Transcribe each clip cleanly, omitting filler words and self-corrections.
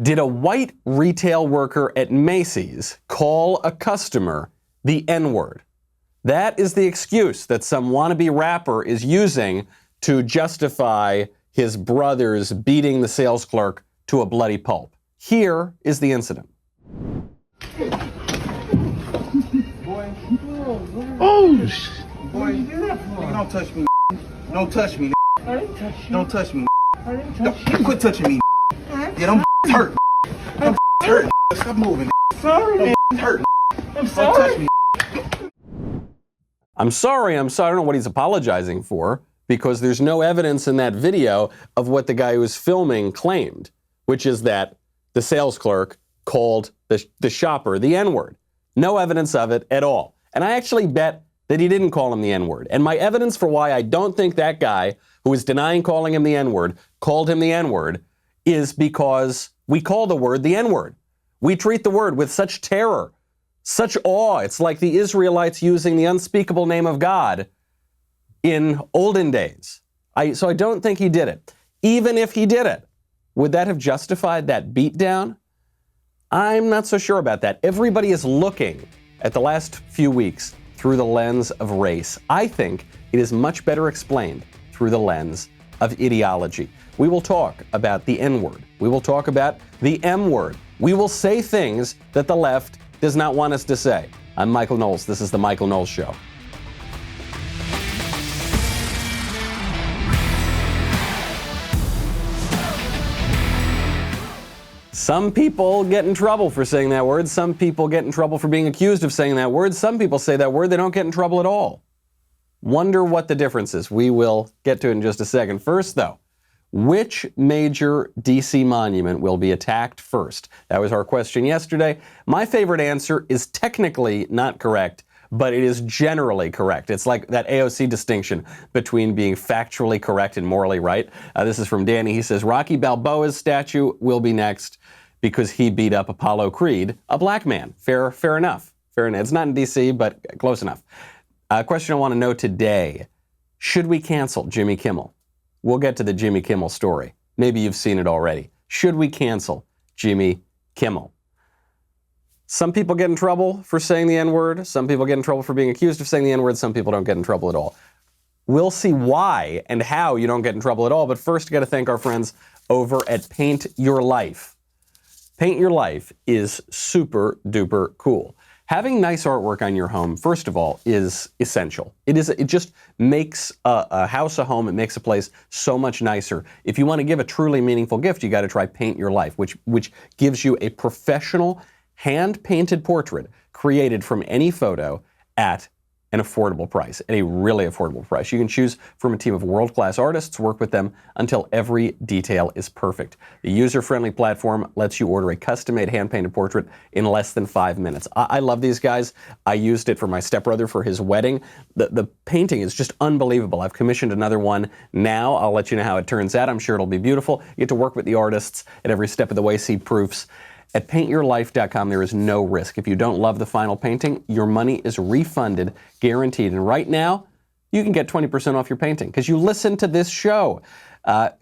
Did a white retail worker at Macy's call a customer the N-word? That is the excuse that some wannabe rapper is using to justify his brothers beating the sales clerk to a bloody pulp. Here is the incident. Oh, shit. Boy, don't touch me. Don't touch me. I didn't touch you. Don't touch me. I didn't touch you. Quit touching me. Yeah, them hurt. Them hurt. Stop moving. Sorry, man. Hurt. I'm Don't sorry. touch me. I'm sorry. I don't know what he's apologizing for, because there's no evidence in that video of what the guy who was filming claimed, which is that the sales clerk called the shopper the N-word. No evidence of it at all. And I actually bet that he didn't call him the N-word. And my evidence for why I don't think that guy who was denying calling him the N-word called him the N-word is because we call the word the N-word. We treat the word with such terror, such awe. It's like the Israelites using the unspeakable name of God in olden days. So I don't think he did it. Even if he did it, would that have justified that beatdown? I'm not so sure about that. Everybody is looking at the last few weeks through the lens of race. I think it is much better explained through the lens of ideology. We will talk about the N-word. We will talk about the M-word. We will say things that the left does not want us to say. I'm Michael Knowles. This is The Michael Knowles Show. Some people get in trouble for saying that word. Some people get in trouble for being accused of saying that word. Some people say that word, they don't get in trouble at all. Wonder what the difference is. We will get to it in just a second. First, though, which major DC monument will be attacked first? That was our question yesterday. My favorite answer is technically not correct, but it is generally correct. It's like that AOC distinction between being factually correct and morally right. This is from Danny. He says, Rocky Balboa's statue will be next because he beat up Apollo Creed, a black man. Fair enough. Fair enough. It's not in DC, but close enough. Question I want to know today. Should we cancel Jimmy Kimmel? We'll get to the Jimmy Kimmel story. Maybe you've seen it already. Should we cancel Jimmy Kimmel? Some people get in trouble for saying the N-word. Some people get in trouble for being accused of saying the N-word. Some people don't get in trouble at all. We'll see why and how you don't get in trouble at all. But first, got to thank our friends over at Paint Your Life. Paint Your Life is super duper cool. Having nice artwork on your home, first of all, is essential. It just makes a house a home. It makes a place so much nicer. If you want to give a truly meaningful gift, you got to try Paint Your Life, which gives you a professional hand-painted portrait created from any photo at an affordable price, at a really affordable price. You can choose from a team of world-class artists, work with them until every detail is perfect. The user-friendly platform lets you order a custom-made hand-painted portrait in less than 5 minutes. I love these guys. I used it for my stepbrother for his wedding. The painting is just unbelievable. I've commissioned another one now. I'll let you know how it turns out. I'm sure it'll be beautiful. You get to work with the artists at every step of the way, see proofs. At paintyourlife.com, there is no risk. If you don't love the final painting, your money is refunded, guaranteed. And right now, you can get 20% off your painting because you listen to this show.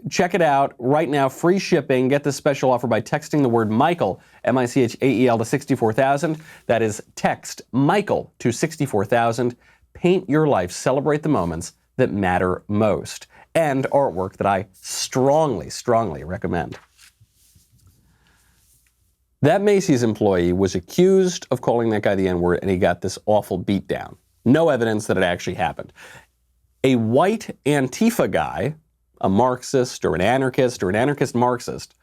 Check it out right now, free shipping. Get this special offer by texting the word Michael, M-I-C-H-A-E-L, to 64,000. That is text Michael to 64,000. Paint Your Life. Celebrate the moments that matter most. And artwork that I strongly, strongly recommend. That Macy's employee was accused of calling that guy the N-word, and he got this awful beatdown. No evidence that it actually happened. A white Antifa guy, a Marxist or an anarchist Marxist,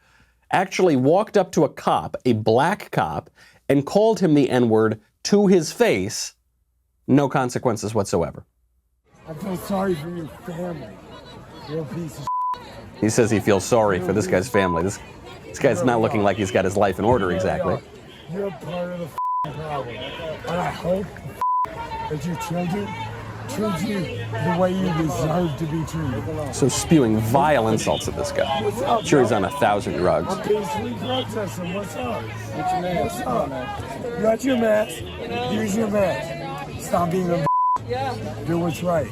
actually walked up to a cop, a black cop, and called him the N-word to his face. No consequences whatsoever. I feel sorry for your family. You're a piece of shit. He says he feels sorry for this guy's family. This guy's not looking like he's got his life in order exactly. You're part of the problem. And I hope that your children treat you the way you deserve to be treated. So spewing vile insults at this guy. What's up, Sure, he's bro? on 1,000 drugs. I'm peacefully protesting. What's up? What's your mask? What's up? You got your mask. Use your mask. Stop being a Do what's right.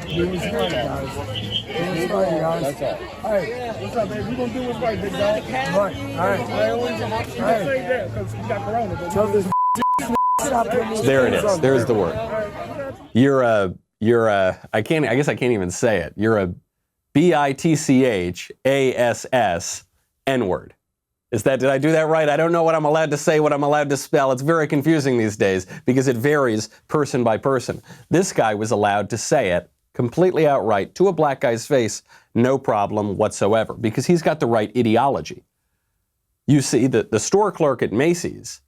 Do what's right, guys. What's right, guys? That's all. Hey, What's up, man? We gonna do what's right, big dog. right. I always say that because we got corona. But Tell this stop putting these There it things is. on There's there. the word. You're a I guess I can't even say it. You're a BITCHASS N-word. Did I do that right? I don't know what I'm allowed to say, what I'm allowed to spell. It's very confusing these days because it varies person by person. This guy was allowed to say it completely outright to a black guy's face, no problem whatsoever, because he's got the right ideology. You see, the store clerk at Macy's,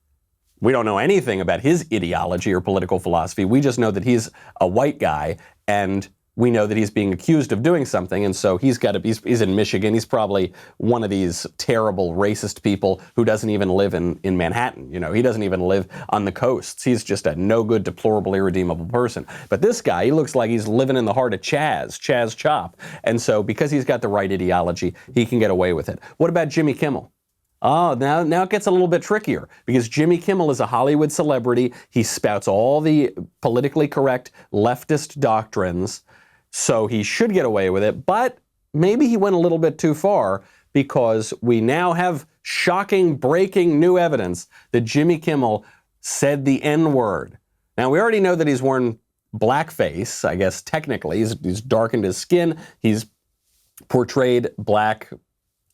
we don't know anything about his ideology or political philosophy. We just know that he's a white guy, and we know that he's being accused of doing something, and so he's in Michigan. He's probably one of these terrible racist people who doesn't even live in Manhattan. You know, he doesn't even live on the coasts. He's just a no good, deplorable, irredeemable person. But this guy, he looks like he's living in the heart of CHAZ Chop. And so because he's got the right ideology, he can get away with it. What about Jimmy Kimmel? Oh, now it gets a little bit trickier because Jimmy Kimmel is a Hollywood celebrity. He spouts all the politically correct leftist doctrines. So he should get away with it, but maybe he went a little bit too far because we now have shocking, breaking new evidence that Jimmy Kimmel said the N-word. Now, we already know that he's worn blackface, I guess technically. He's darkened his skin. He's portrayed black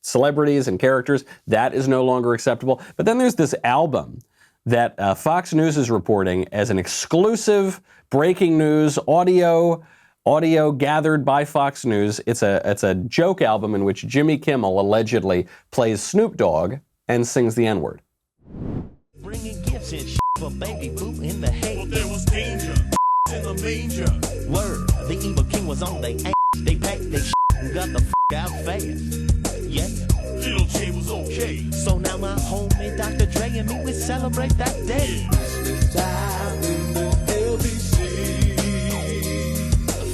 celebrities and characters. That is no longer acceptable. But then there's this album that Fox News is reporting as an exclusive breaking news audio gathered by Fox News. It's a joke album in which Jimmy Kimmel allegedly plays Snoop Dogg and sings the N-word. Bringing gifts and shit for baby boo in the hay. Well, there was danger in the manger. Word, the evil king was on they ass. They packed they shit and got the out fast. Yeah. Little J was okay. So now my homie Dr. Dre and me, we celebrate that day.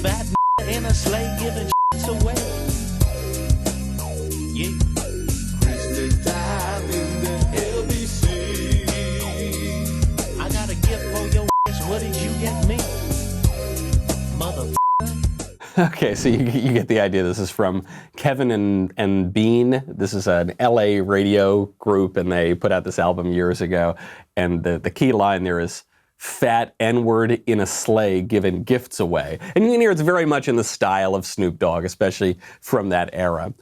Fat in a sleigh giving shits away. Yeah. I got a gift for your ass. What did you get me? Mother. Okay, so you get the idea. This is from Kevin and Bean. This is an LA radio group, and they put out this album years ago. And the key line there is, fat N-word in a sleigh giving gifts away. And you can hear it's very much in the style of Snoop Dogg, especially from that era.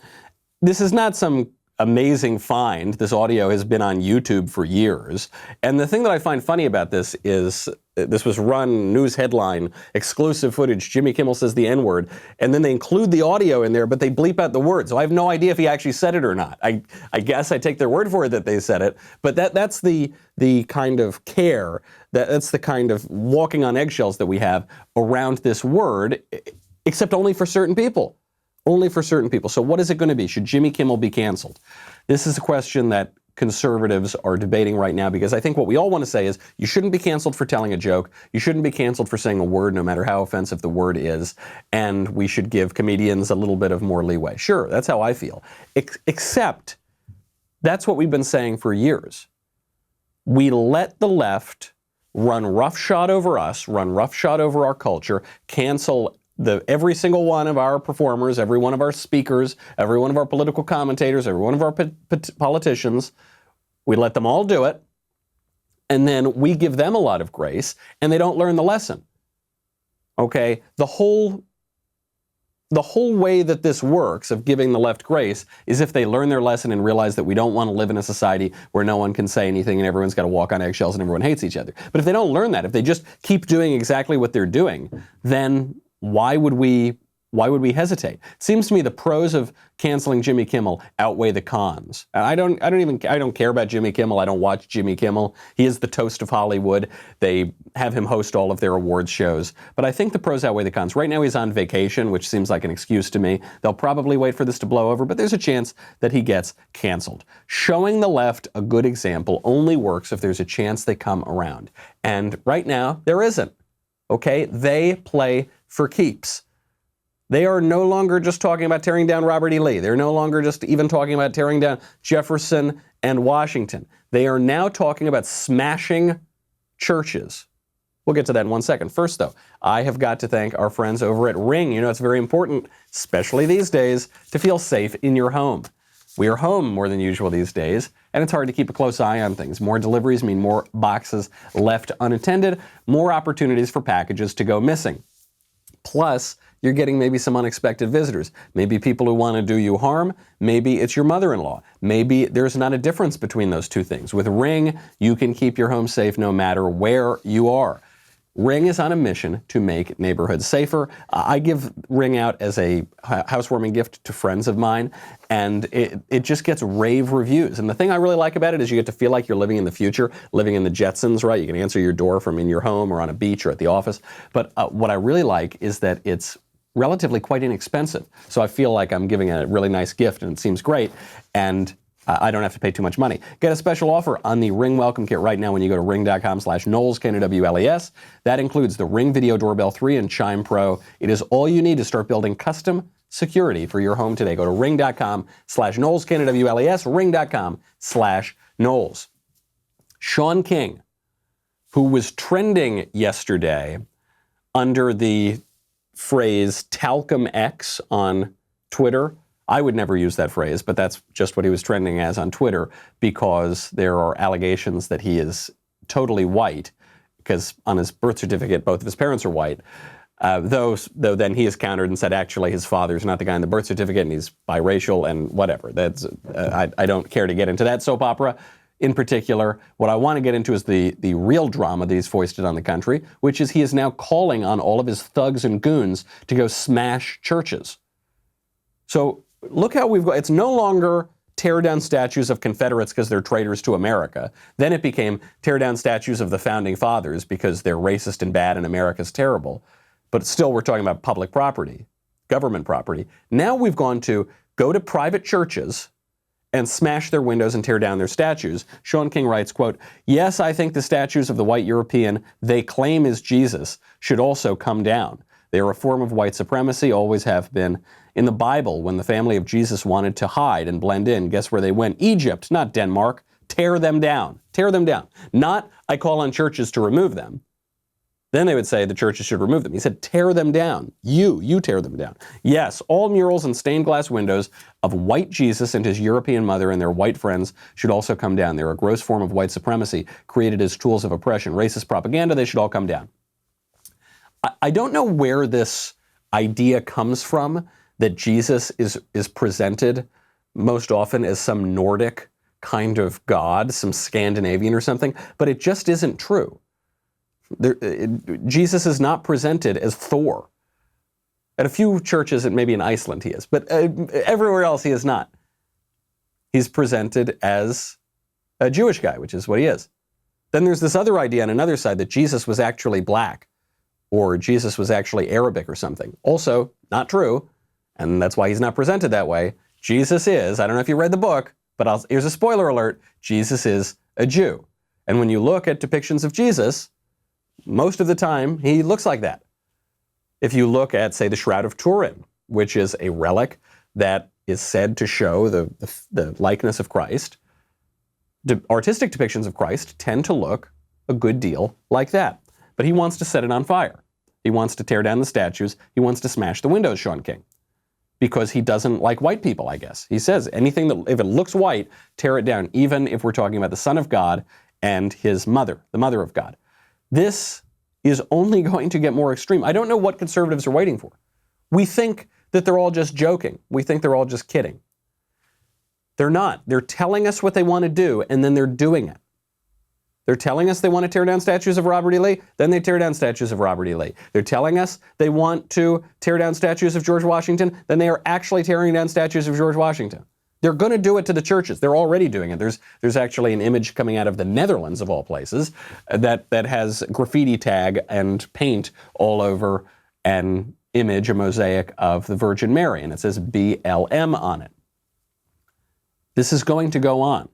This is not some amazing find. This audio has been on YouTube for years. And the thing that I find funny about this is this was run news headline, exclusive footage, Jimmy Kimmel says the N-word, and then they include the audio in there, but they bleep out the word. So I have no idea if he actually said it or not. I guess I take their word for it that they said it, but that's the kind of care, that's the kind of walking on eggshells that we have around this word, except only for certain people. Only for certain people. So what is it going to be? Should Jimmy Kimmel be canceled? This is a question that conservatives are debating right now, because I think what we all want to say is you shouldn't be canceled for telling a joke. You shouldn't be canceled for saying a word, no matter how offensive the word is. And we should give comedians a little bit of more leeway. Sure, that's how I feel. Except that's what we've been saying for years. We let the left run roughshod over us, run roughshod over our culture, cancel every single one of our performers, every one of our speakers, every one of our political commentators, every one of our politicians. We let them all do it, and then we give them a lot of grace, and they don't learn the lesson. Okay? The whole way that this works of giving the left grace is if they learn their lesson and realize that we don't want to live in a society where no one can say anything and everyone's got to walk on eggshells and everyone hates each other. But if they don't learn that, if they just keep doing exactly what they're doing, then why would we hesitate? It seems to me the pros of canceling Jimmy Kimmel outweigh the cons. I don't care about Jimmy Kimmel. I don't watch Jimmy Kimmel. He is the toast of Hollywood. They have him host all of their awards shows. But I think the pros outweigh the cons. Right now he's on vacation, which seems like an excuse to me. They'll probably wait for this to blow over, but there's a chance that he gets canceled. Showing the left a good example only works if there's a chance they come around. And right now, there isn't. Okay? They play for keeps. They are no longer just talking about tearing down Robert E. Lee. They're no longer just even talking about tearing down Jefferson and Washington. They are now talking about smashing churches. We'll get to that in 1 second. First, though, I have got to thank our friends over at Ring. You know, it's very important, especially these days, to feel safe in your home. We are home more than usual these days, and it's hard to keep a close eye on things. More deliveries mean more boxes left unattended, more opportunities for packages to go missing. Plus, you're getting maybe some unexpected visitors. Maybe people who want to do you harm. Maybe it's your mother-in-law. Maybe there's not a difference between those two things. With Ring, you can keep your home safe no matter where you are. Ring is on a mission to make neighborhoods safer. I give Ring out as a housewarming gift to friends of mine, and it just gets rave reviews. And the thing I really like about it is you get to feel like you're living in the future, living in the Jetsons, right? You can answer your door from in your home or on a beach or at the office. But what I really like is that it's relatively quite inexpensive. So I feel like I'm giving a really nice gift, and it seems great. And I don't have to pay too much money. Get a special offer on the Ring Welcome Kit right now when you go to ring.com/Knowles, Knowles. That includes the Ring Video Doorbell 3 and Chime Pro. It is all you need to start building custom security for your home today. Go to ring.com/Knowles, Knowles, ring.com/Knowles. Shaun King, who was trending yesterday under the phrase talcum X on Twitter. I would never use that phrase, but that's just what he was trending as on Twitter because there are allegations that he is totally white because on his birth certificate, both of his parents are white. Though then he has countered and said actually his father's not the guy on the birth certificate and he's biracial and whatever. That's I don't care to get into that soap opera in particular. What I want to get into is the real drama that he's foisted on the country, which is he is now calling on all of his thugs and goons to go smash churches. So look how we've got, it's no longer tear down statues of Confederates because they're traitors to America. Then it became tear down statues of the Founding Fathers because they're racist and bad and America's terrible. But still, we're talking about public property, government property. Now we've gone to go to private churches and smash their windows and tear down their statues. Shaun King writes, quote, "Yes, I think the statues of the white European they claim is Jesus should also come down. They are a form of white supremacy, always have been. In the Bible, when the family of Jesus wanted to hide and blend in, guess where they went? Egypt, not Denmark. Tear them down. Tear them down. Not, I call on churches to remove them. Then they would say the churches should remove them. He said, tear them down. You tear them down. Yes, all murals and stained glass windows of white Jesus and his European mother and their white friends should also come down. They're a gross form of white supremacy created as tools of oppression, racist propaganda. They should all come down." I don't know where this idea comes from that Jesus is presented most often as some Nordic kind of god, some Scandinavian or something, but it just isn't true. Jesus is not presented as Thor. At a few churches, and maybe in Iceland he is, but everywhere else he is not. He's presented as a Jewish guy, which is what he is. Then there's this other idea on another side that Jesus was actually black, or Jesus was actually Arabic or something. Also, not true, and that's why he's not presented that way. Jesus is, I don't know if you read the book, but here's a spoiler alert, Jesus is a Jew. And when you look at depictions of Jesus, most of the time he looks like that. If you look at, say, the Shroud of Turin, which is a relic that is said to show the likeness of Christ, artistic depictions of Christ tend to look a good deal like that. But he wants to set it on fire. He wants to tear down the statues. He wants to smash the windows, Shaun King, because he doesn't like white people, I guess. He says anything that, if it looks white, tear it down, even if we're talking about the Son of God and his mother, the mother of God. This is only going to get more extreme. I don't know what conservatives are waiting for. We think that they're all just joking. We think they're all just kidding. They're not. They're telling us what they want to do, and then they're doing it. They're telling us they want to tear down statues of Robert E. Lee, then they tear down statues of Robert E. Lee. They're telling us they want to tear down statues of George Washington, then they are actually tearing down statues of George Washington. They're going to do it to the churches. They're already doing it. There's actually an image coming out of the Netherlands, of all places, that has graffiti tag and paint all over an image, a mosaic of the Virgin Mary, and it says BLM on it. This is going to go on.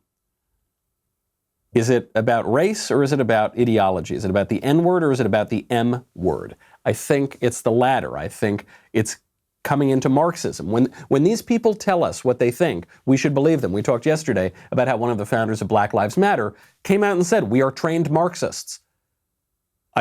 Is it about race or is it about ideology? Is it about the N word or is it about the M word? I think it's the latter. I think it's coming into Marxism. When these people tell us what they think, we should believe them. We talked yesterday about how one of the founders of Black Lives Matter came out and said, we are trained Marxists.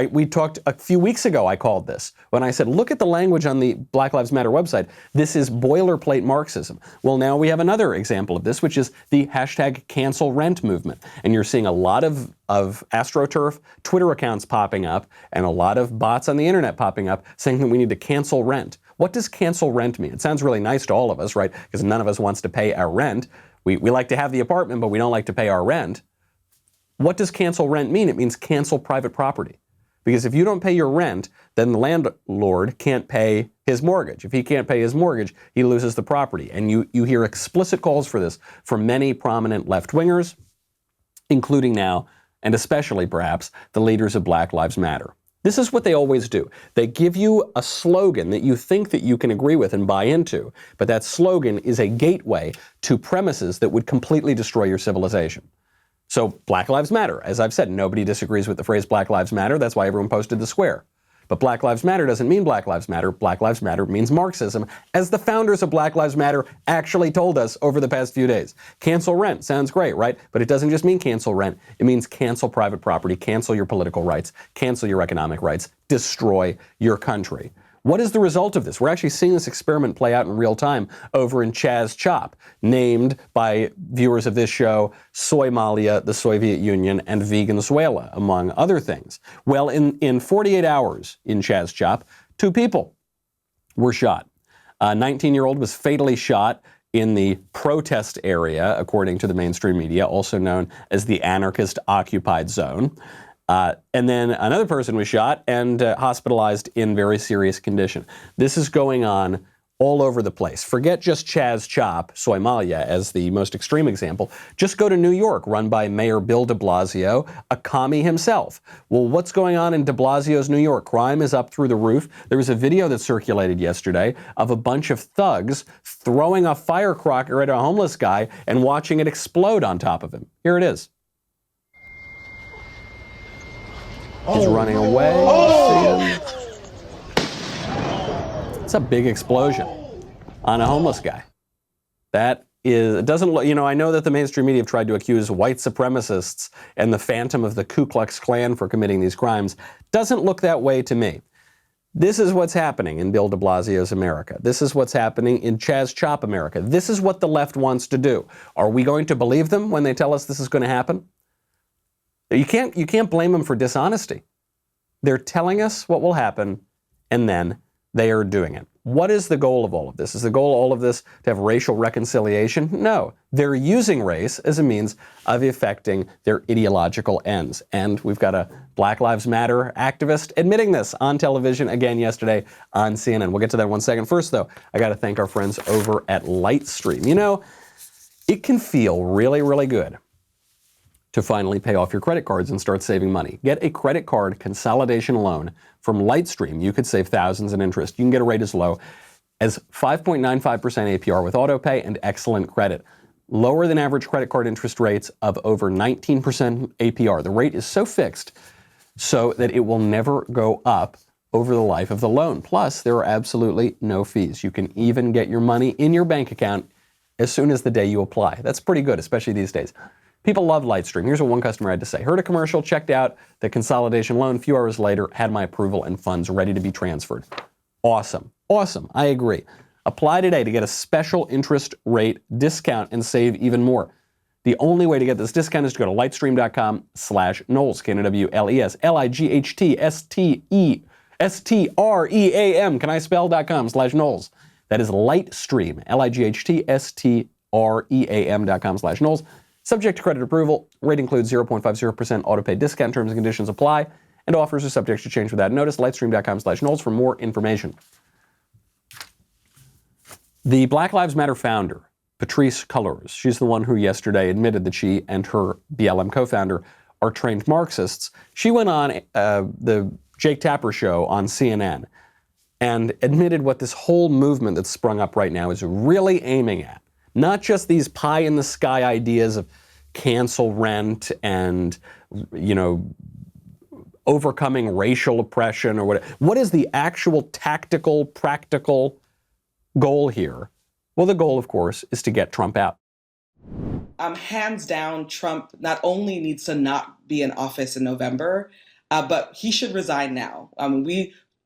We talked a few weeks ago, I called this, when I said, look at the language on the Black Lives Matter website. This is boilerplate Marxism. Well, now we have another example of this, which is the hashtag cancel rent movement. And you're seeing a lot of AstroTurf Twitter accounts popping up and a lot of bots on the internet popping up saying that we need to cancel rent. What does cancel rent mean? It sounds really nice to all of us, right? Because none of us wants to pay our rent. We like to have the apartment, but we don't like to pay our rent. What does cancel rent mean? It means cancel private property. Because if you don't pay your rent, then the landlord can't pay his mortgage. If he can't pay his mortgage, he loses the property. And you hear explicit calls for this from many prominent left-wingers, including now, and especially perhaps, the leaders of Black Lives Matter. This is what they always do. They give you a slogan that you think that you can agree with and buy into, but that slogan is a gateway to premises that would completely destroy your civilization. So Black Lives Matter, as I've said, nobody disagrees with the phrase Black Lives Matter. That's why everyone posted the square. But Black Lives Matter doesn't mean Black Lives Matter. Black Lives Matter means Marxism, as the founders of Black Lives Matter actually told us over the past few days. Cancel rent sounds great, right? But it doesn't just mean cancel rent. It means cancel private property, cancel your political rights, cancel your economic rights, destroy your country. What is the result of this? We're actually seeing this experiment play out in real time over in CHAZ Chop, named by viewers of this show Somalia, the Soviet Union, and Venezuela, among other things. Well, in 48 hours in CHAZ Chop, 2 people were shot. A 19-year-old was fatally shot in the protest area, according to the mainstream media, also known as the anarchist occupied zone. And then another person was shot and hospitalized in very serious condition. This is going on all over the place. Forget just CHAZ Chop, Somalia, as the most extreme example. Just go to New York, run by Mayor Bill de Blasio, a commie himself. Well, what's going on in de Blasio's New York? Crime is up through the roof. There was a video that circulated yesterday of a bunch of thugs throwing a firecracker at a homeless guy and watching it explode on top of him. Here it is. He's running away. It's a big explosion on a homeless guy. That is, it doesn't look, I know that the mainstream media have tried to accuse white supremacists and the phantom of the Ku Klux Klan for committing these crimes. Doesn't look that way to me. This is what's happening in Bill de Blasio's America. This is what's happening in CHAZ Chop America. This is what the left wants to do. Are we going to believe them when they tell us this is going to happen? You can't blame them for dishonesty. They're telling us what will happen, and then they are doing it. What is the goal of all of this? Is the goal of all of this to have racial reconciliation? No. They're using race as a means of effecting their ideological ends. And we've got a Black Lives Matter activist admitting this on television again yesterday on CNN. We'll get to that in 1 second. First, though, I got to thank our friends over at Lightstream. It can feel really, really good to finally pay off your credit cards and start saving money. Get a credit card consolidation loan from Lightstream. You could save thousands in interest. You can get a rate as low as 5.95% APR with autopay and excellent credit. Lower than average credit card interest rates of over 19% APR. The rate is so fixed so that it will never go up over the life of the loan. Plus, there are absolutely no fees. You can even get your money in your bank account as soon as the day you apply. That's pretty good, especially these days. People love Lightstream. Here's what one customer had to say. Heard a commercial, checked out the consolidation loan. A few hours later, had my approval and funds ready to be transferred. Awesome. Awesome. I agree. Apply today to get a special interest rate discount and save even more. The only way to get this discount is to go to lightstream.com/Knowles, Knowles, LIGHTSTREAM. Can I spell.com/Knowles? That is Lightstream, LIGHTSTREAM.com/Knowles. Subject to credit approval. Rate includes 0.50% autopay discount. Terms and conditions apply. And offers are subject to change without notice. Lightstream.com/Knowles for more information. The Black Lives Matter founder, Patrisse Cullors, she's the one who yesterday admitted that she and her BLM co-founder are trained Marxists. She went on the Jake Tapper show on CNN and admitted what this whole movement that's sprung up right now is really aiming at. Not just these pie-in-the-sky ideas of cancel rent and, overcoming racial oppression or whatever. What is the actual tactical, practical goal here? Well, the goal, of course, is to get Trump out. Hands down, Trump not only needs to not be in office in November, But he should resign now.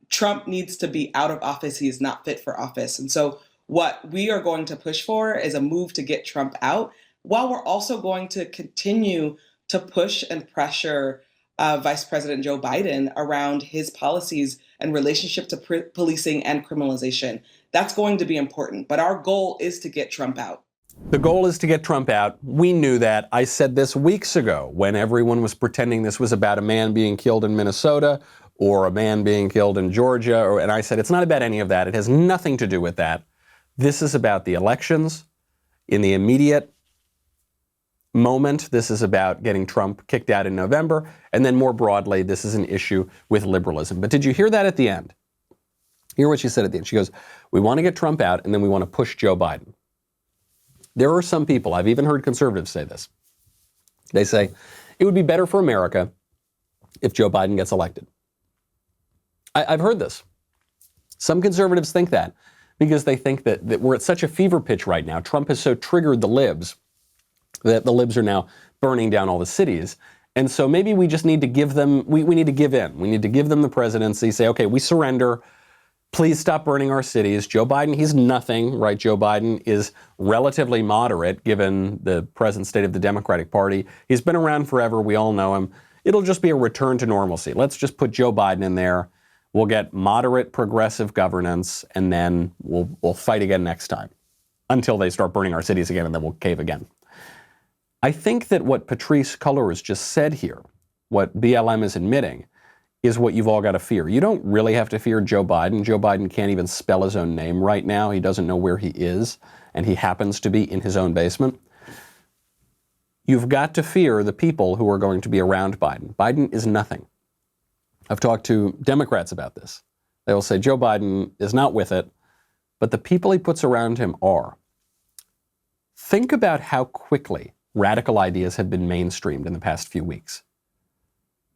Trump needs to be out of office. He is not fit for office. And so what we are going to push for is a move to get Trump out, while we're also going to continue to push and pressure Vice President Joe Biden around his policies and relationship to policing and criminalization. That's going to be important. But our goal is to get Trump out. The goal is to get Trump out. We knew that. I said this weeks ago when everyone was pretending this was about a man being killed in Minnesota or a man being killed in Georgia. And I said, it's not about any of that. It has nothing to do with that. This is about the elections in the immediate moment. This is about getting Trump kicked out in November. And then more broadly, this is an issue with liberalism. But did you hear that at the end? Hear what she said at the end. She goes, we want to get Trump out and then we want to push Joe Biden. There are some people, I've even heard conservatives say this. They say, it would be better for America if Joe Biden gets elected. I've heard this. Some conservatives think that because they think that we're at such a fever pitch right now. Trump has so triggered the libs that the libs are now burning down all the cities. And so maybe we just need to give them, we need to give in. We need to give them the presidency, say, okay, we surrender. Please stop burning our cities. Joe Biden, he's nothing, right? Joe Biden is relatively moderate given the present state of the Democratic Party. He's been around forever. We all know him. It'll just be a return to normalcy. Let's just put Joe Biden in there. We'll get moderate progressive governance, and then we'll fight again next time until they start burning our cities again, and then we'll cave again. I think that what Patrisse Cullors just said here, what BLM is admitting, is what you've all got to fear. You don't really have to fear Joe Biden. Joe Biden can't even spell his own name right now. He doesn't know where he is, and he happens to be in his own basement. You've got to fear the people who are going to be around Biden. Biden is nothing. I've talked to Democrats about this. They will say Joe Biden is not with it, but the people he puts around him are. Think about how quickly radical ideas have been mainstreamed in the past few weeks.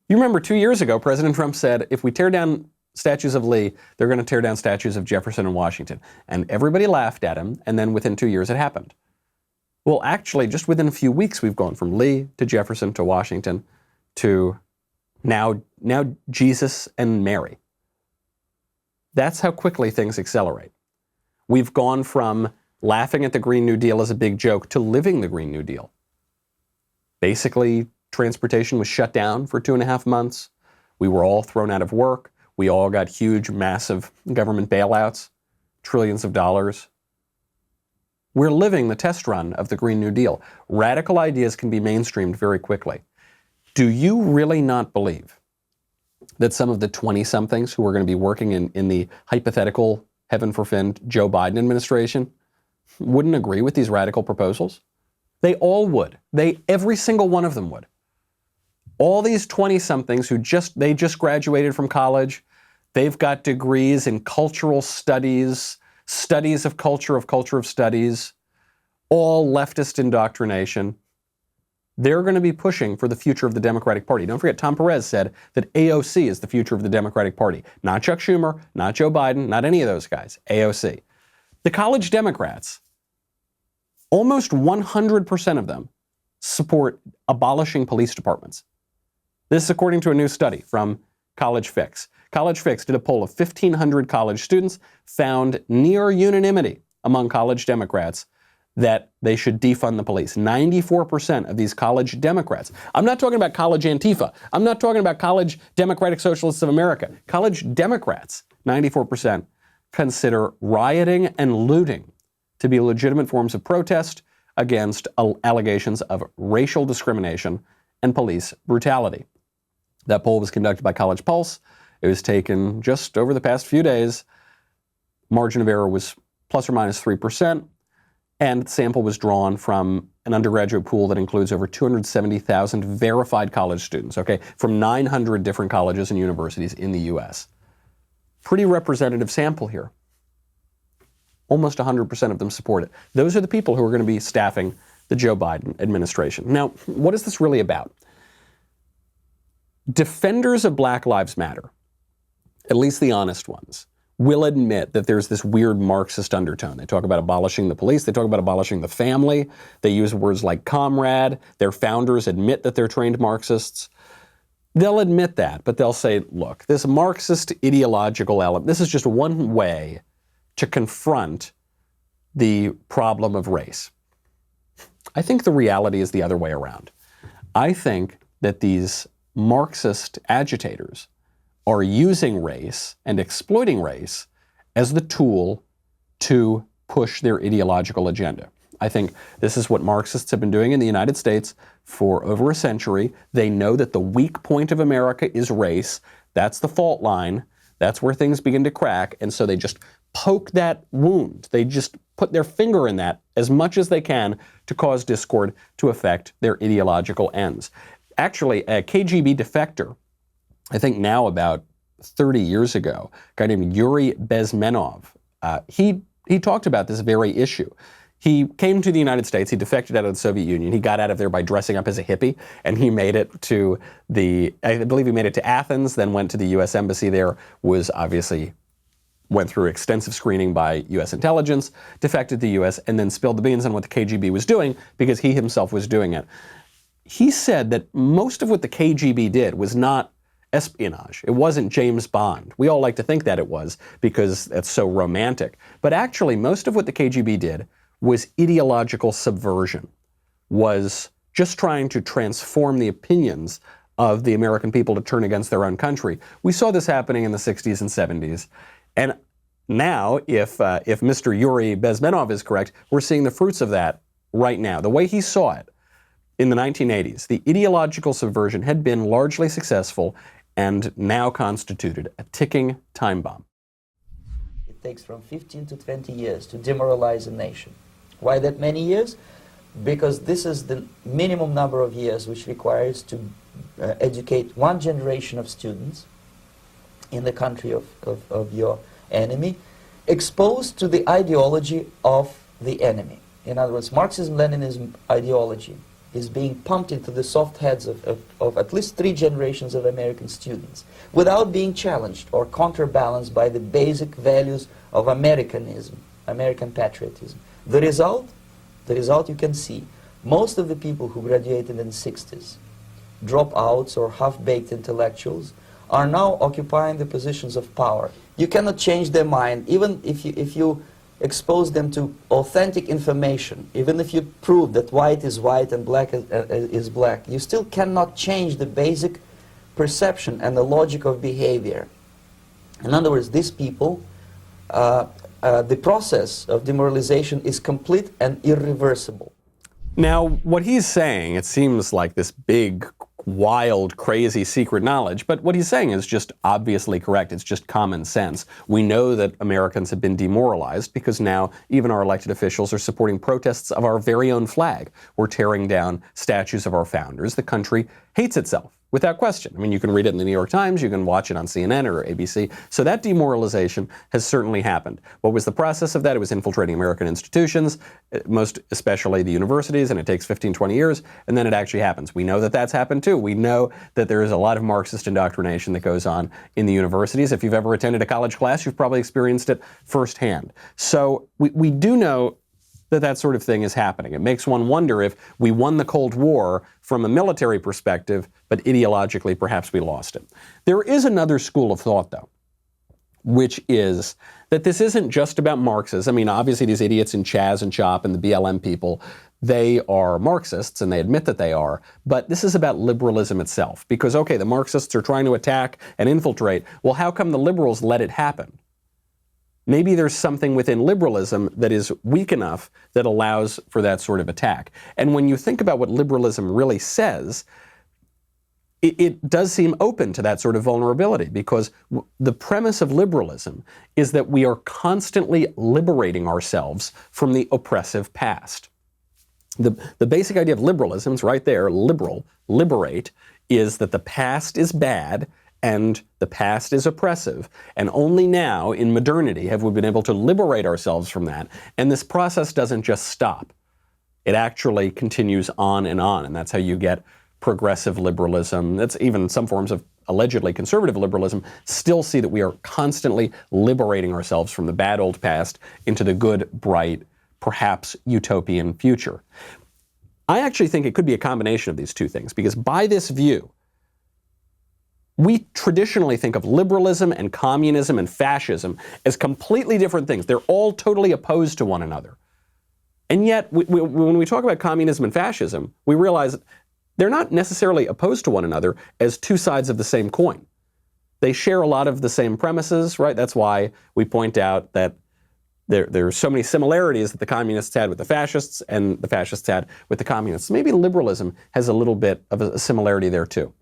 You remember 2 years ago, President Trump said, if we tear down statues of Lee, they're going to tear down statues of Jefferson and Washington. And everybody laughed at him, and then within 2 years it happened. Well, actually, just within a few weeks, we've gone from Lee to Jefferson to Washington to now Jesus and Mary. That's how quickly things accelerate. We've gone from laughing at the Green New Deal as a big joke to living the Green New Deal. Basically, transportation was shut down for 2.5 months. We were all thrown out of work. We all got huge, massive government bailouts, trillions of dollars. We're living the test run of the Green New Deal. Radical ideas can be mainstreamed very quickly. Do you really not believe that some of the 20-somethings who are going to be working in the hypothetical, heaven forfend, Joe Biden administration wouldn't agree with these radical proposals? They all would. Every single one of them would. All these 20-somethings who just graduated from college, they've got degrees in cultural studies, studies of culture of studies, all leftist indoctrination. They're going to be pushing for the future of the Democratic Party. Don't forget, Tom Perez said that AOC is the future of the Democratic Party. Not Chuck Schumer, not Joe Biden, not any of those guys. AOC. The college Democrats, almost 100% of them support abolishing police departments. This is according to a new study from College Fix. College Fix did a poll of 1,500 college students, found near unanimity among college Democrats that they should defund the police. 94% of these college Democrats. I'm not talking about college Antifa. I'm not talking about college Democratic Socialists of America. College Democrats, 94%, consider rioting and looting to be legitimate forms of protest against allegations of racial discrimination and police brutality. That poll was conducted by College Pulse. It was taken just over the past few days. Margin of error was plus or minus 3%. And the sample was drawn from an undergraduate pool that includes over 270,000 verified college students, okay, from 900 different colleges and universities in the U.S. Pretty representative sample here. Almost 100% of them support it. Those are the people who are going to be staffing the Joe Biden administration. Now, what is this really about? Defenders of Black Lives Matter, at least the honest ones, will admit that there's this weird Marxist undertone. They talk about abolishing the police. They talk about abolishing the family. They use words like comrade. Their founders admit that they're trained Marxists. They'll admit that, but they'll say, look, this Marxist ideological element, this is just one way to confront the problem of race. I think the reality is the other way around. I think that these Marxist agitators are using race and exploiting race as the tool to push their ideological agenda. I think this is what Marxists have been doing in the United States for over a century. They know that the weak point of America is race. That's the fault line. That's where things begin to crack. And so they just poke that wound. They just put their finger in that as much as they can to cause discord to affect their ideological ends. Actually, a KGB defector, I think now about 30 years ago, a guy named Yuri Bezmenov, he talked about this very issue. He came to the United States, he defected out of the Soviet Union, he got out of there by dressing up as a hippie, and he made it to I believe he made it to Athens, then went to the U.S. Embassy there, went through extensive screening by U.S. intelligence, defected to the U.S., and then spilled the beans on what the KGB was doing because he himself was doing it. He said that most of what the KGB did was not espionage. It wasn't James Bond. We all like to think that it was because it's so romantic. But actually, most of what the KGB did was ideological subversion, was just trying to transform the opinions of the American people to turn against their own country. We saw this happening in the 60s and 70s. And now, if Mr. Yuri Bezmenov is correct, we're seeing the fruits of that right now. The way he saw it in the 1980s, the ideological subversion had been largely successful and now constituted a ticking time bomb. It takes from 15 to 20 years to demoralize a nation. Why that many years? Because this is the minimum number of years which requires to educate one generation of students in the country of your enemy, exposed to the ideology of the enemy. In other words, Marxism-Leninism ideology is being pumped into the soft heads of at least 3 generations of American students without being challenged or counterbalanced by the basic values of Americanism, American patriotism. The result you can see. Most of the people who graduated in the 60s, dropouts or half-baked intellectuals, are now occupying the positions of power. You cannot change their mind, even if you expose them to authentic information, even if you prove that white is white and black is black, you still cannot change the basic perception and the logic of behavior. In other words, these people, the process of demoralization is complete and irreversible. Now, what he's saying, it seems like this big, wild, crazy secret knowledge, but what he's saying is just obviously correct. It's just common sense. We know that Americans have been demoralized because now even our elected officials are supporting protests of our very own flag. We're tearing down statues of our founders. The country hates itself, without question. I mean, you can read it in the New York Times, you can watch it on CNN or ABC. So that demoralization has certainly happened. What was the process of that? It was infiltrating American institutions, most especially the universities, and it takes 15, 20 years, and then it actually happens. We know that that's happened too. We know that there is a lot of Marxist indoctrination that goes on in the universities. If you've ever attended a college class, you've probably experienced it firsthand. So we do know that sort of thing is happening. It makes one wonder if we won the Cold War from a military perspective, but ideologically perhaps we lost it. There is another school of thought, though, which is that this isn't just about Marxists. I mean, obviously these idiots in CHAZ and CHOP and the BLM people, they are Marxists and they admit that they are, but this is about liberalism itself. Because, okay, the Marxists are trying to attack and infiltrate. Well, how come the liberals let it happen? Maybe there's something within liberalism that is weak enough that allows for that sort of attack. And when you think about what liberalism really says, it does seem open to that sort of vulnerability, because the premise of liberalism is that we are constantly liberating ourselves from the oppressive past. The basic idea of liberalism is right there, liberate, is that the past is bad and the past is oppressive. And only now, in modernity, have we been able to liberate ourselves from that. And this process doesn't just stop. It actually continues on, and that's how you get progressive liberalism. That's even some forms of allegedly conservative liberalism still see that we are constantly liberating ourselves from the bad old past into the good, bright, perhaps utopian future. I actually think it could be a combination of these two things, because by this view, We traditionally think of liberalism and communism and fascism as completely different things. They're all totally opposed to one another. And yet, when we talk about communism and fascism, we realize they're not necessarily opposed to one another as two sides of the same coin. They share a lot of the same premises, right? That's why we point out that there are so many similarities that the communists had with the fascists and the fascists had with the communists. Maybe liberalism has a little bit of a similarity there too.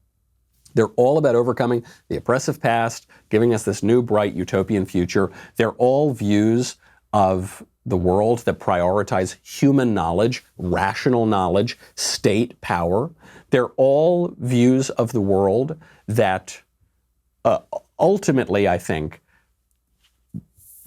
They're all about overcoming the oppressive past, giving us this new, bright, utopian future. They're all views of the world that prioritize human knowledge, rational knowledge, state power. They're all views of the world that ultimately, I think,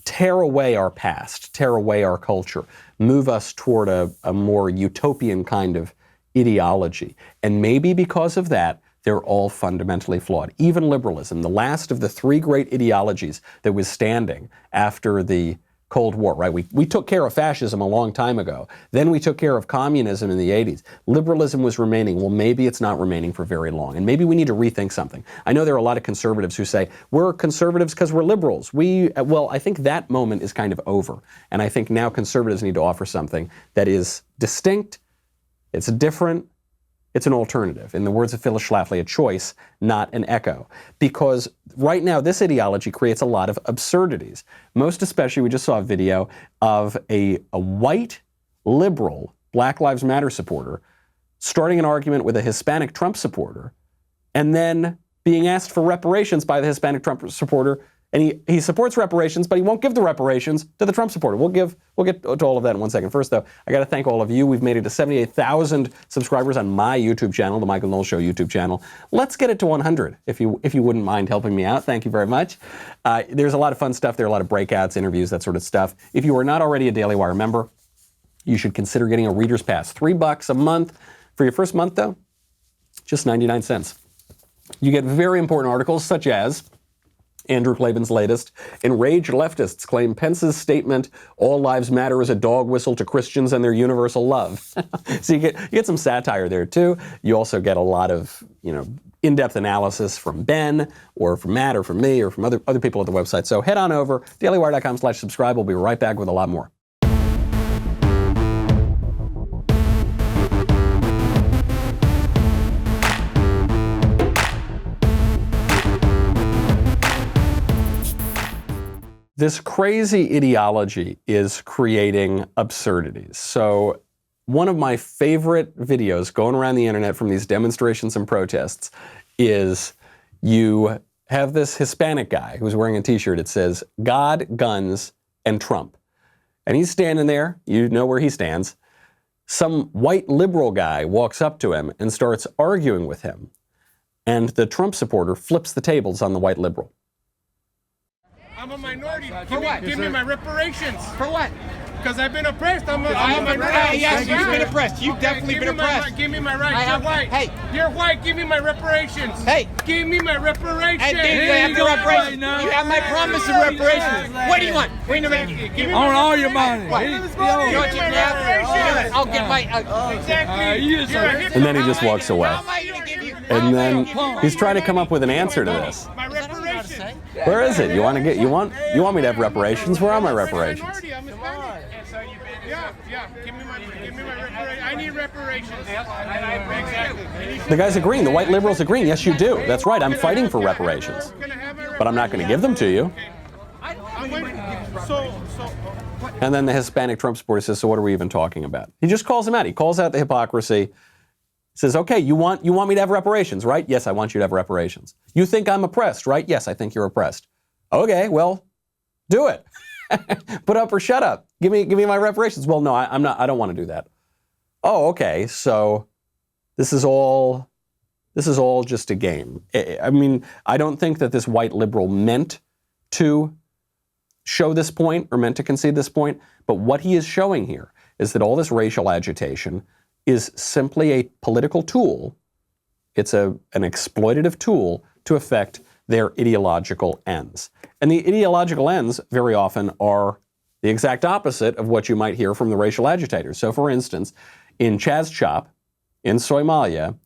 tear away our past, tear away our culture, move us toward a more utopian kind of ideology. And maybe because of that, they're all fundamentally flawed. Even liberalism, the last of the three great ideologies that was standing after the Cold War, right? We took care of fascism a long time ago. Then we took care of communism in the 80s. Liberalism was remaining. Well, maybe it's not remaining for very long. And maybe we need to rethink something. I know there are a lot of conservatives who say, we're conservatives because we're liberals. Well, I think that moment is kind of over. And I think now conservatives need to offer something that is distinct, it's different, it's an alternative. In the words of Phyllis Schlafly, a choice, not an echo. Because right now, this ideology creates a lot of absurdities. Most especially, we just saw a video of a white, liberal, Black Lives Matter supporter starting an argument with a Hispanic Trump supporter and then being asked for reparations by the Hispanic Trump supporter. And he supports reparations, but he won't give the reparations to the Trump supporter. We'll get to all of that in one second. First, though, I got to thank all of you. We've made it to 78,000 subscribers on my YouTube channel, the Michael Knowles Show YouTube channel. Let's get it to 100, if you wouldn't mind helping me out. Thank you very much. There's a lot of fun stuff there, a lot of breakouts, interviews, that sort of stuff. If you are not already a Daily Wire member, you should consider getting a Reader's Pass. $3 a month. For your first month, though, just 99 cents. You get very important articles such as Andrew Klavan's latest, enraged leftists claim Pence's statement, all lives matter, is a dog whistle to Christians and their universal love. So you get some satire there too. You also get a lot of, in-depth analysis from Ben or from Matt or from me or from other people at the website. So head on over, dailywire.com/subscribe. We'll be right back with a lot more. This crazy ideology is creating absurdities. So one of my favorite videos going around the internet from these demonstrations and protests is you have this Hispanic guy who's wearing a t-shirt. It says, God, guns, and Trump. And he's standing there. You know where he stands. Some white liberal guy walks up to him and starts arguing with him. And the Trump supporter flips the tables on the white liberal. I'm a minority. For what? Give me my reparations. For what? Because I've been oppressed. I'm a minority. Yes, you've been oppressed. You've definitely been oppressed. Give me my rights. You're white. Hey. You're white. Give me my reparations. Hey. Give me my reparations. Hey, you have the reparations. You have my promise of reparations. What do you want? Wait a minute. Give me I want all your money. What? You know what you can have? I'll get my... Exactly. And then he just walks away. How am I going to give you... And then he's trying to come up with an answer to this. My reparations. Where is it? You want me to have reparations? Where are my reparations? Yeah. Give me my reparations. I need reparations. Exactly. The guy's agreeing. The white liberals agreeing. Yes, you do. That's right. I'm fighting for reparations. But I'm not going to give them to you. And then the Hispanic Trump supporter says, so what are we even talking about? He just calls him out. He calls out the hypocrisy. Says, okay, you want me to have reparations, right? Yes, I want you to have reparations. You think I'm oppressed, right? Yes, I think you're oppressed. Okay, well, do it. Put up or shut up. Give me my reparations. Well, no, I'm not. I don't want to do that. Oh, okay. So this is all just a game. I mean, I don't think that this white liberal meant to show this point or meant to concede this point. But what he is showing here is that all this racial agitation is simply a political tool. It's an exploitative tool to affect their ideological ends. And the ideological ends very often are the exact opposite of what you might hear from the racial agitators. So for instance, in CHAZ in Somalia,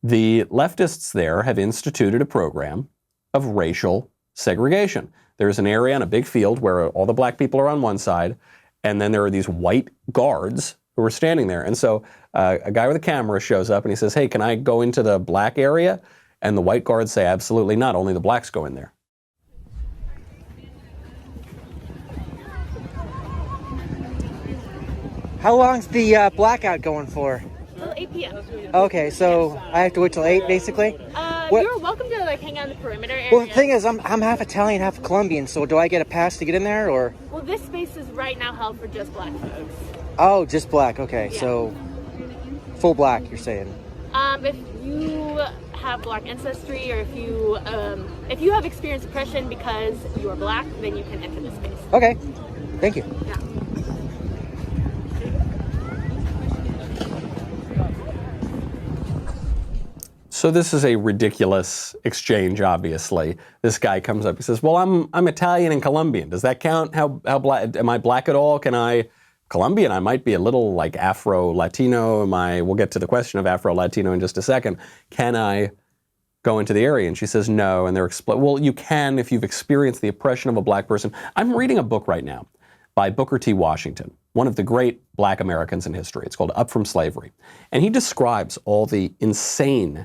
the leftists there have instituted a program of racial segregation. There's an area on a big field where all the black people are on one side, and then there are these white guards who are standing there. And so a guy with a camera shows up and he says, hey, can I go into the black area? And the white guards say, absolutely not, only the blacks go in there. How long's the blackout going for? Till 8 p.m. Okay, so I have to wait till 8, basically? You're welcome to like hang out in the perimeter area. Well, the thing is, I'm half Italian, half Colombian, so do I get a pass to get in there, or? Well, this space is right now held for just black folks. Oh, just black, okay, Yeah. so full black, you're saying? If you have black ancestry, or if you have experienced oppression because you are black, then you can enter this space. Okay, thank you. Yeah. So this is a ridiculous exchange, obviously. This guy comes up, he says, well, I'm Italian and Colombian. Does that count? How black, am I black at all? Colombian, I might be a little like Afro-Latino. We'll get to the question of Afro-Latino in just a second. Can I go into the area? And she says, no. And they're well, you can if you've experienced the oppression of a black person. I'm reading a book right now by Booker T. Washington, one of the great black Americans in history. It's called Up From Slavery. And he describes all the insane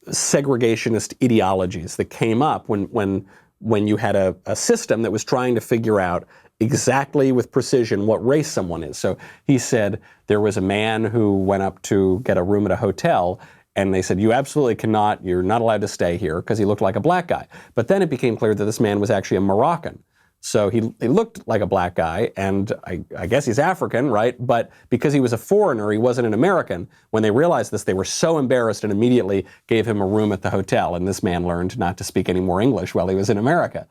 segregationist ideologies that came up when you had a system that was trying to figure out exactly with precision what race someone is. So he said there was a man who went up to get a room at a hotel, and they said, you absolutely cannot, you're not allowed to stay here, because he looked like a black guy. But then it became clear that this man was actually a Moroccan. So he looked like a black guy, and I guess he's African, right? But because he was a foreigner, he wasn't an American. When they realized this, they were so embarrassed and immediately gave him a room at the hotel. And this man learned not to speak any more English while he was in America.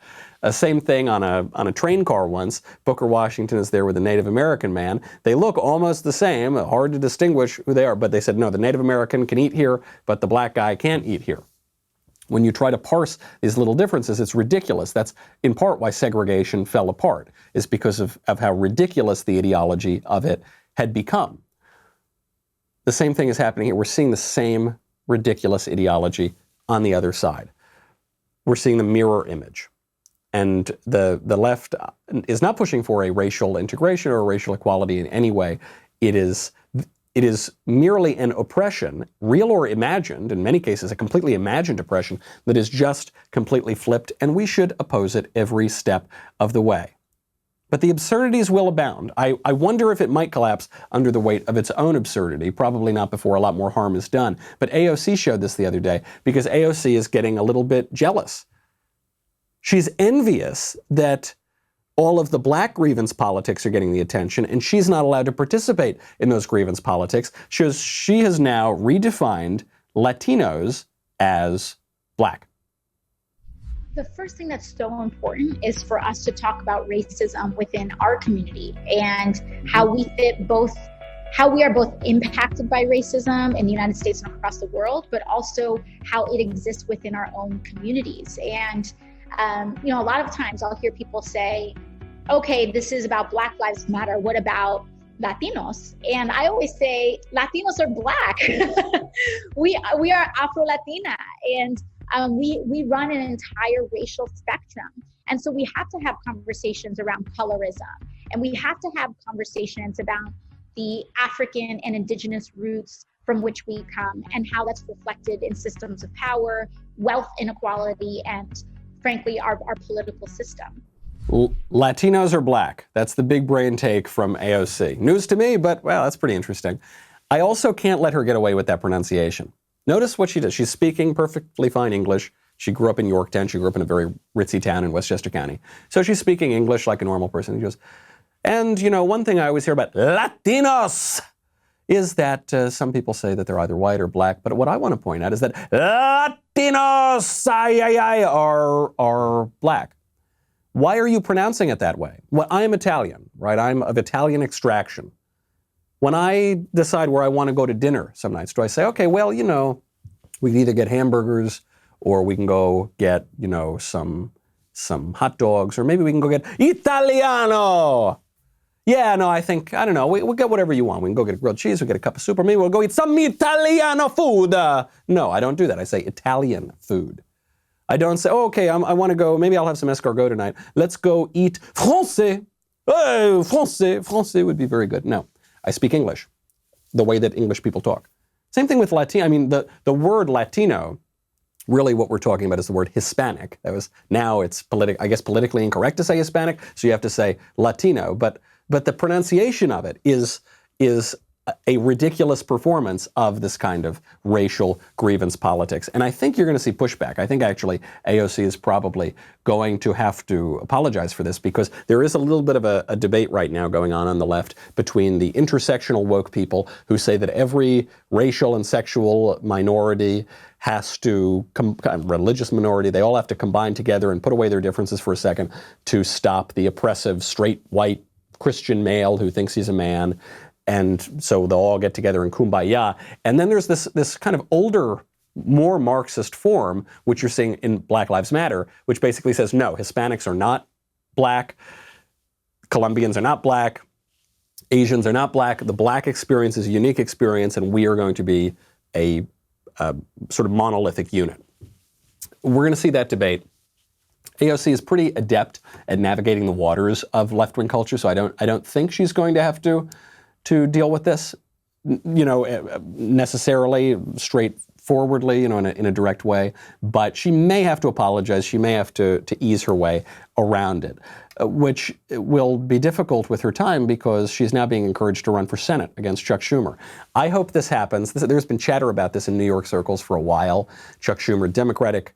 Same thing on a train car once. Booker Washington is there with a Native American man. They look almost the same, hard to distinguish who they are. But they said, no, the Native American can eat here, but the black guy can't eat here. When you try to parse these little differences, it's ridiculous. That's in part why segregation fell apart, is because of how ridiculous the ideology of it had become. The same thing is happening here. We're seeing the same ridiculous ideology on the other side. We're seeing the mirror image. And the left is not pushing for a racial integration or a racial equality in any way. It is merely an oppression, real or imagined, in many cases a completely imagined oppression, that is just completely flipped, and we should oppose it every step of the way. But the absurdities will abound. I wonder if it might collapse under the weight of its own absurdity, probably not before a lot more harm is done. But AOC showed this the other day, because AOC is getting a little bit jealous. She's envious that all of the black grievance politics are getting the attention, and she's not allowed to participate in those grievance politics. She has now redefined Latinos as black. The first thing that's so important is for us to talk about racism within our community and how we fit both, how we are both impacted by racism in the United States and across the world, but also how it exists within our own communities. And a lot of times I'll hear people say, okay, this is about Black Lives Matter. What about Latinos? And I always say, Latinos are black. we are Afro-Latina, and we run an entire racial spectrum. And so we have to have conversations around colorism, and we have to have conversations about the African and indigenous roots from which we come and how that's reflected in systems of power, wealth inequality, and frankly, our political system. Latinos are black. That's the big brain take from AOC. News to me, but well, that's pretty interesting. I also can't let her get away with that pronunciation. Notice what she does. She's speaking perfectly fine English. She grew up in Yorktown. She grew up in a very ritzy town in Westchester County. So she's speaking English like a normal person. She goes, and one thing I always hear about Latinos is that some people say that they're either white or black. But what I want to point out is that Latinos are black. Why are you pronouncing it that way? Well, I am Italian, right? I'm of Italian extraction. When I decide where I want to go to dinner some nights, do I say, okay, well, we can either get hamburgers or we can go get, some hot dogs, or maybe we can go get Italiano. yeah, no, I don't know, we'll get whatever you want. We can go get a grilled cheese, we'll get a cup of soup, or maybe we'll go eat some Italiano food. No, I don't do that. I say Italian food. I don't say, oh, okay, I want to go, maybe I'll have some escargot tonight. Let's go eat français. Oh, français would be very good. No, I speak English, the way that English people talk. Same thing with Latino. I mean, the word Latino, really what we're talking about is the word Hispanic. Now it's politically incorrect to say Hispanic, so you have to say Latino. But the pronunciation of it is a ridiculous performance of this kind of racial grievance politics. And I think you're going to see pushback. I think actually AOC is probably going to have to apologize for this, because there is a little bit of a debate right now going on the left between the intersectional woke people who say that every racial and sexual minority has to, religious minority, they all have to combine together and put away their differences for a second to stop the oppressive straight white Christian male who thinks he's a man. And so they'll all get together in kumbaya. And then there's this kind of older, more Marxist form, which you're seeing in Black Lives Matter, which basically says, no, Hispanics are not black, Colombians are not black, Asians are not black. The black experience is a unique experience, and we are going to be a sort of monolithic unit. We're going to see that debate. AOC is pretty adept at navigating the waters of left-wing culture, so I don't think she's going to have to deal with this, necessarily straightforwardly, in a direct way. But she may have to apologize. She may have to ease her way around it, which will be difficult with her time because she's now being encouraged to run for Senate against Chuck Schumer. I hope this happens. There's been chatter about this in New York circles for a while. Chuck Schumer, Democratic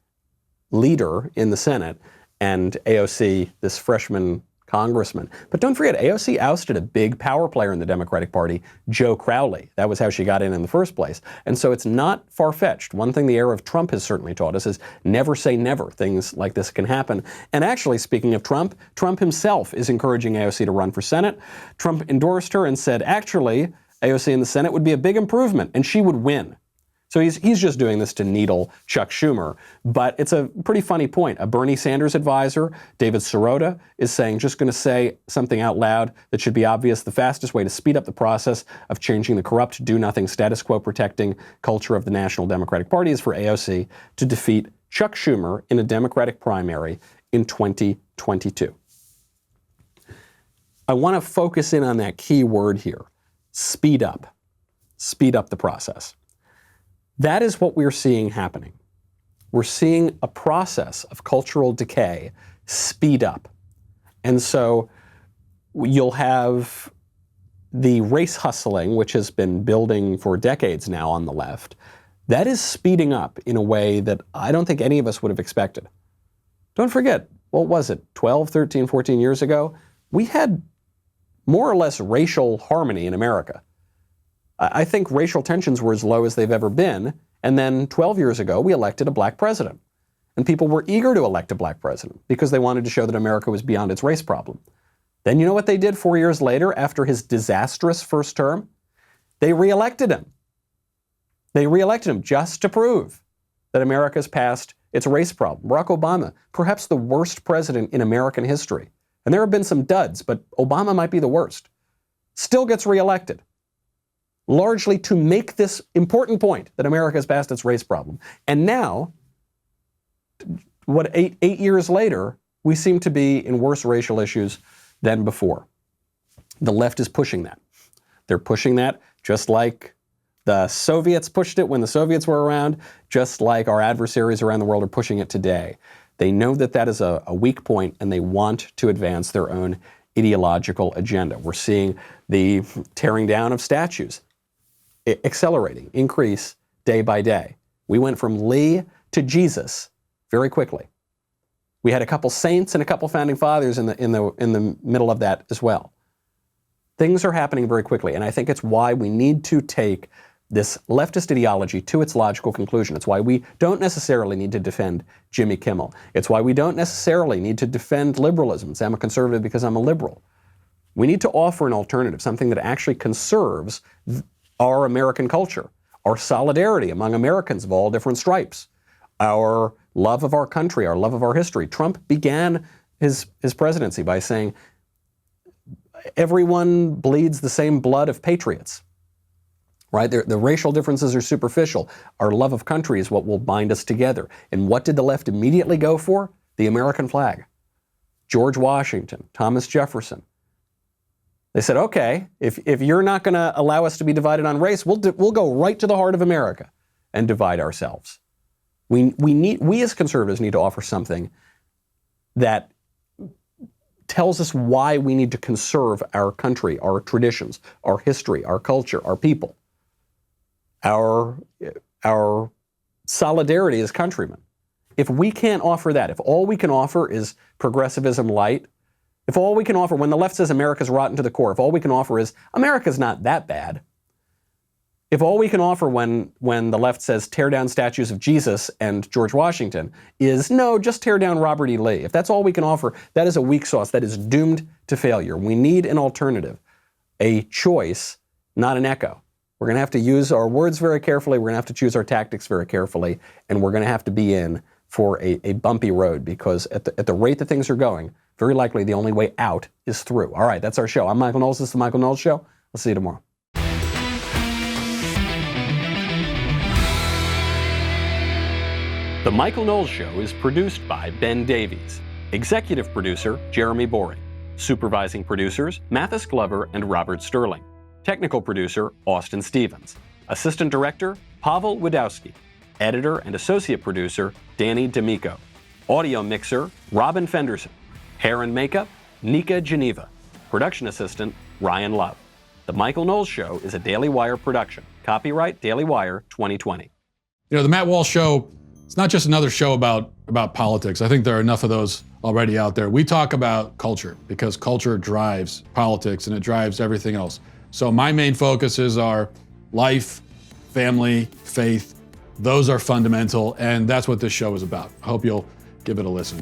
leader in the Senate, and AOC, this freshman congressman. But don't forget, AOC ousted a big power player in the Democratic Party, Joe Crowley. That was how she got in the first place. And so it's not far-fetched. One thing the era of Trump has certainly taught us is never say never. Things like this can happen. And actually, speaking of Trump, Trump himself is encouraging AOC to run for Senate. Trump endorsed her and said, actually, AOC in the Senate would be a big improvement, and she would win. So he's just doing this to needle Chuck Schumer. But it's a pretty funny point. A Bernie Sanders advisor, David Sirota, is saying, just going to say something out loud that should be obvious. The fastest way to speed up the process of changing the corrupt, do-nothing, status quo protecting culture of the National Democratic Party is for AOC to defeat Chuck Schumer in a Democratic primary in 2022. I want to focus in on that key word here, speed up. Speed up the process. That is what we're seeing happening. We're seeing a process of cultural decay speed up. And so you'll have the race hustling, which has been building for decades now on the left. That is speeding up in a way that I don't think any of us would have expected. Don't forget, what was it, 12, 13, 14 years ago? We had more or less racial harmony in America. I think racial tensions were as low as they've ever been. And then 12 years ago, we elected a black president. And people were eager to elect a black president because they wanted to show that America was beyond its race problem. Then you know what they did 4 years later after his disastrous first term? They reelected him. They reelected him just to prove that America's past its race problem. Barack Obama, perhaps the worst president in American history. And there have been some duds, but Obama might be the worst. Still gets reelected. Largely to make this important point that America has passed its race problem. And now, eight years later, we seem to be in worse racial issues than before. The left is pushing that. They're pushing that just like the Soviets pushed it when the Soviets were around, just like our adversaries around the world are pushing it today. They know that that is a weak point, and they want to advance their own ideological agenda. We're seeing the tearing down of statues accelerating, increase day by day. We went from Lee to Jesus very quickly. We had a couple saints and a couple founding fathers in the middle of that as well. Things are happening very quickly, and I think it's why we need to take this leftist ideology to its logical conclusion. It's why we don't necessarily need to defend Jimmy Kimmel. It's why we don't necessarily need to defend liberalism. Say I'm a conservative because I'm a liberal. We need to offer an alternative, something that actually conserves our American culture, our solidarity among Americans of all different stripes, our love of our country, our love of our history. Trump began his presidency by saying, everyone bleeds the same blood of patriots, right? The racial differences are superficial. Our love of country is what will bind us together. And what did the left immediately go for? The American flag. George Washington, Thomas Jefferson. They said, okay, if you're not going to allow us to be divided on race, we'll go right to the heart of America and divide ourselves. We as conservatives need to offer something that tells us why we need to conserve our country, our traditions, our history, our culture, our people, our solidarity as countrymen. If we can't offer that, if all we can offer is progressivism light, if all we can offer, when the left says America's rotten to the core, if all we can offer is America's not that bad, if all we can offer when the left says tear down statues of Jesus and George Washington is no, just tear down Robert E. Lee, if that's all we can offer, that is a weak sauce. That is doomed to failure. We need an alternative, a choice, not an echo. We're going to have to use our words very carefully. We're going to have to choose our tactics very carefully, and we're going to have to be in for a bumpy road, because at the rate that things are going, very likely the only way out is through. All right, that's our show. I'm Michael Knowles. This is the Michael Knowles Show. We'll see you tomorrow. The Michael Knowles Show is produced by Ben Davies. Executive producer, Jeremy Boring. Supervising producers, Mathis Glover and Robert Sterling. Technical producer, Austin Stevens. Assistant director, Pavel Wadowski. Editor and associate producer, Danny D'Amico. Audio mixer, Robin Fenderson. Hair and makeup, Nika Geneva. Production assistant, Ryan Love. The Michael Knowles Show is a Daily Wire production. Copyright Daily Wire 2020. You know, the Matt Walsh Show, it's not just another show about politics. I think there are enough of those already out there. We talk about culture because culture drives politics and it drives everything else. So my main focuses are life, family, faith. Those are fundamental, and that's what this show is about. I hope you'll give it a listen.